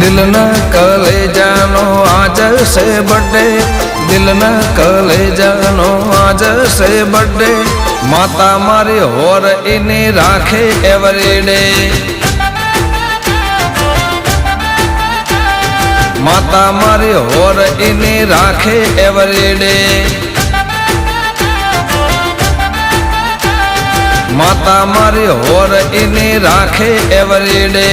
दिल न कलेजानो आज से बर्थडे, दिल न कलेजानो आज से बर्थडे। माता मारी होर इनी राखे एवरीडे, माता मारी होर इनी राखे एवरीडे, माता मारी होर इनी राखे एवरीडे।